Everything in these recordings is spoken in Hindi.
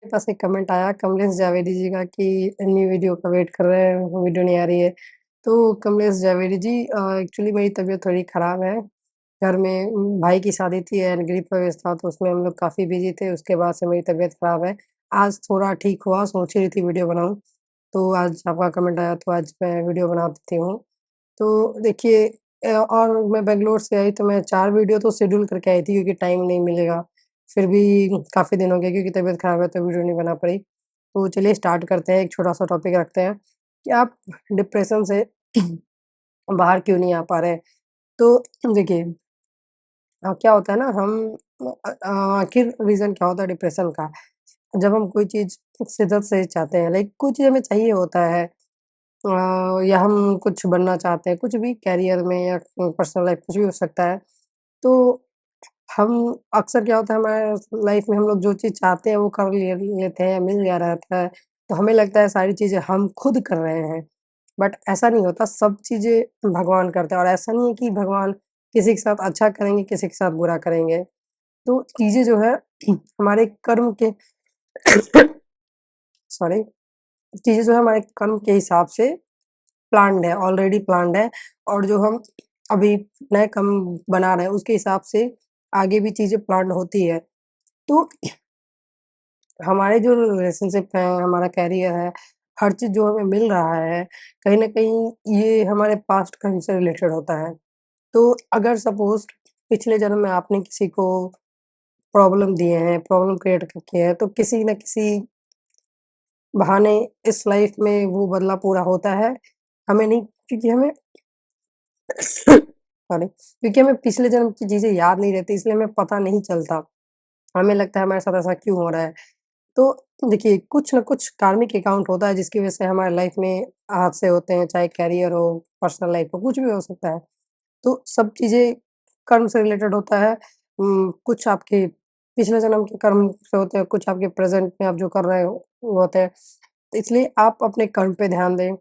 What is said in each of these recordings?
मेरे पास एक कमेंट आया कमलेश जावेदी जी का कि न्यू वीडियो का वेट कर रहे हैं, वीडियो नहीं आ रही है। तो कमलेश जावेदी जी एक्चुअली मेरी तबीयत थोड़ी ख़राब है। घर में भाई की शादी थी एंड गृह प्रवेश था तो उसमें हम लोग काफ़ी बिज़ी थे, उसके बाद से मेरी तबीयत ख़राब है। आज थोड़ा ठीक हुआ, सोच ही रही थी वीडियो बनाऊँ, तो आज आपका कमेंट आया तो आज मैं वीडियो बना देती हूँ। तो देखिए और मैं बैंगलोर से आई तो मैं 4 वीडियो तो शेड्यूल करके आई थी क्योंकि टाइम नहीं मिलेगा। फिर भी काफ़ी दिन हो गए क्योंकि तबीयत ख़राब है तो वीडियो नहीं बना पाई। तो चलिए स्टार्ट करते हैं, एक छोटा-सा टॉपिक रखते हैं कि आप डिप्रेशन से बाहर क्यों नहीं आ पा रहे हैं। तो देखिए क्या होता है ना आखिर रीज़न क्या होता है डिप्रेशन का? जब हम कोई चीज़ शिद्दत से चाहते हैं लाइक कोई चीज़ हमें चाहिए होता है या हम कुछ बनना चाहते हैं, कुछ भी करियर में या पर्सनल लाइफ़ कुछ भी हो सकता है। तो हम अक्सर क्या होता है हमारे लाइफ में हम लोग जो चीज़ चाहते हैं वो कर लेते हैं, मिल जा रहता है, तो हमें लगता है सारी चीज़ें हम खुद कर रहे हैं। बट ऐसा नहीं होता, सब चीज़ें भगवान करते हैं और ऐसा नहीं है कि भगवान किसी के साथ अच्छा करेंगे, किसी के साथ बुरा करेंगे। तो चीज़ें जो है हमारे कर्म के सॉरी, चीज़ें जो है हमारे कर्म के हिसाब से प्लान्ड है, ऑलरेडी प्लान्ड है और जो हम अभी नए कर्म बना रहे हैं उसके हिसाब से आगे भी चीज़ें प्लान्ड होती है। तो हमारे जो रिलेशनशिप है, हमारा करियर है, हर चीज़ जो हमें मिल रहा है, कहीं न कहीं ये हमारे पास्ट कर्म से रिलेटेड होता है। तो अगर सपोज़ पिछले जन्म में आपने किसी को प्रॉब्लम दिए हैं, प्रॉब्लम क्रिएट किए हैं, तो किसी न किसी बहाने इस लाइफ़ में वो बदला पूरा होता है। हमें नहीं क्योंकि हमें सॉरी क्योंकि हमें पिछले जन्म की चीज़ें याद नहीं रहती इसलिए हमें पता नहीं चलता। हमें लगता है हमारे साथ ऐसा क्यों हो रहा है? तो देखिए, कुछ न कुछ कार्मिक अकाउंट होता है जिसकी वजह से हमारे लाइफ में हादसे होते हैं, चाहे करियर हो, पर्सनल लाइफ हो, कुछ भी हो सकता है। तो सब चीज़ें कर्म से रिलेटेड होता है। कुछ आपके पिछले जन्म के कर्म से होते हैं, कुछ आपके प्रेज़ेंट में आप जो कर रहे हो, वो होते हैं। तो इसलिए आप अपने कर्म पे ध्यान दें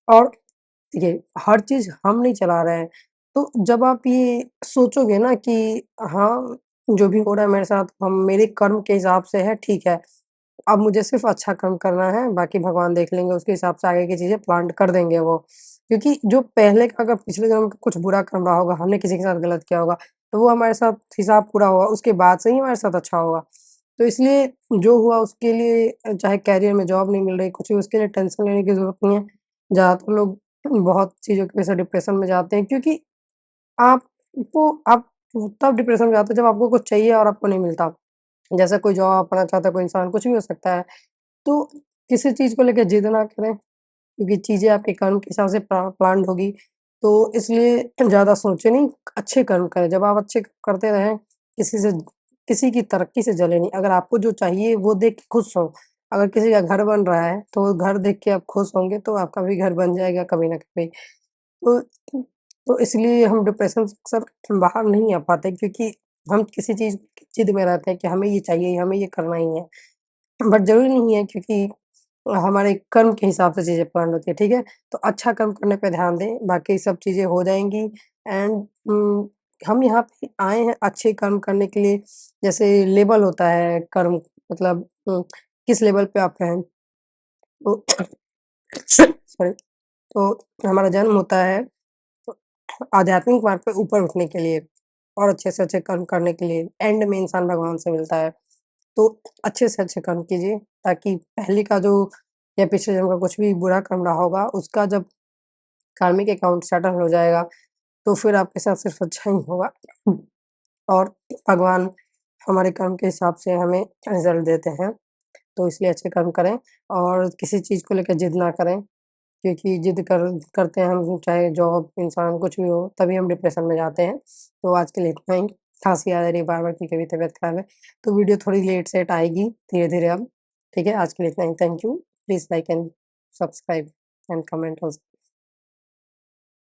और देखिए, हर चीज़ हम नहीं चला रहे हैं। तो जब आप ये सोचोगे ना कि हाँ, जो भी हो रहा है मेरे साथ हम मेरे कर्म के हिसाब से है, ठीक है। अब मुझे सिर्फ़ अच्छा काम करना है, बाकी भगवान देख लेंगे, उसके हिसाब से आगे की चीज़ें प्लान कर देंगे वो। क्योंकि जो पहले का अगर पिछले जन्म का कुछ बुरा कर्म रहा होगा, हमने किसी के साथ गलत किया होगा, तो वो हमारे साथ हिसाब पूरा होगा, उसके बाद से ही हमारे साथ अच्छा होगा। तो इसलिए जो हुआ उसके लिए चाहे करियर में जॉब नहीं मिल रही, कुछ भी उसके लिए टेंशन लेने की ज़रूरत नहीं है। ज़्यादातर लोग बहुत चीज़ों की वजह से डिप्रेशन में जाते हैं क्योंकि आप तब डिप्रेशन में जाते हैं जब आपको कुछ चाहिए और आपको नहीं मिलता। जैसे कोई जॉब पाना चाहता है, कोई इंसान कुछ भी हो सकता है। तो किसी चीज़ को लेके जिद ना करें, क्योंकि चीज़ें आपके कर्म के हिसाब से प्लान्ड होगी। तो इसलिए ज़्यादा सोचें नहीं, अच्छे कर्म करें। जब आप अच्छे करते रहें, किसी से किसी की तरक्की से जलें नहीं। अगर आपको जो चाहिए वो देख के खुश हों। अगर किसी का घर बन रहा है, तो वो घर देख के आप खुश होंगे, तो आपका भी घर बन जाएगा कभी न कभी। तो इसलिए हम डिप्रेशन से अक्सर बाहर नहीं आ पाते क्योंकि हम किसी चीज़ की जिद में रहते हैं कि हमें ये चाहिए, हमें ये करना ही है। बट ज़रूरी नहीं है क्योंकि हमारे कर्म के हिसाब से चीज़ें प्लान्ड होती है, ठीक है? तो अच्छा कर्म करने पे ध्यान दें, बाकी सब चीज़ें हो जाएँगी एंड हम यहाँ पे आए हैं अच्छे कर्म करने के लिए। जैसे लेवल होता है कर्म मतलब किस लेवल पे आप हैं। तो सॉरी तो हमारा जन्म होता है आध्यात्मिक मार्ग पे ऊपर उठने के लिए और अच्छे से अच्छे कर्म करने के लिए। एंड में इंसान भगवान से मिलता है। तो अच्छे से अच्छे कर्म कीजिए ताकि पहले का जो या पिछले जन्म का कुछ भी बुरा कर्म रहा होगा, उसका जब कार्मिक अकाउंट सेटल हो जाएगा, तो फिर आपके साथ सिर्फ़ अच्छा ही होगा और भगवान हमारे कर्म के हिसाब से हमें रिज़ल्ट देते हैं। तो इसलिए अच्छे कर्म करें और किसी चीज़ को लेकर जिद ना करें, क्योंकि जिद करते हैं हम चाहे जॉब, इंसान कुछ भी हो, तभी हम डिप्रेशन में जाते हैं। तो आज के लिए इतना ही। खाँसी आ जा रही है बार-बार क्योंकि अभी तबीयत ख़राब है। तो वीडियो थोड़ी लेट सेट आएगी धीरे-धीरे अब। ठीक है? आज के लिए इतना ही। Thank you. Please like and subscribe and comment also.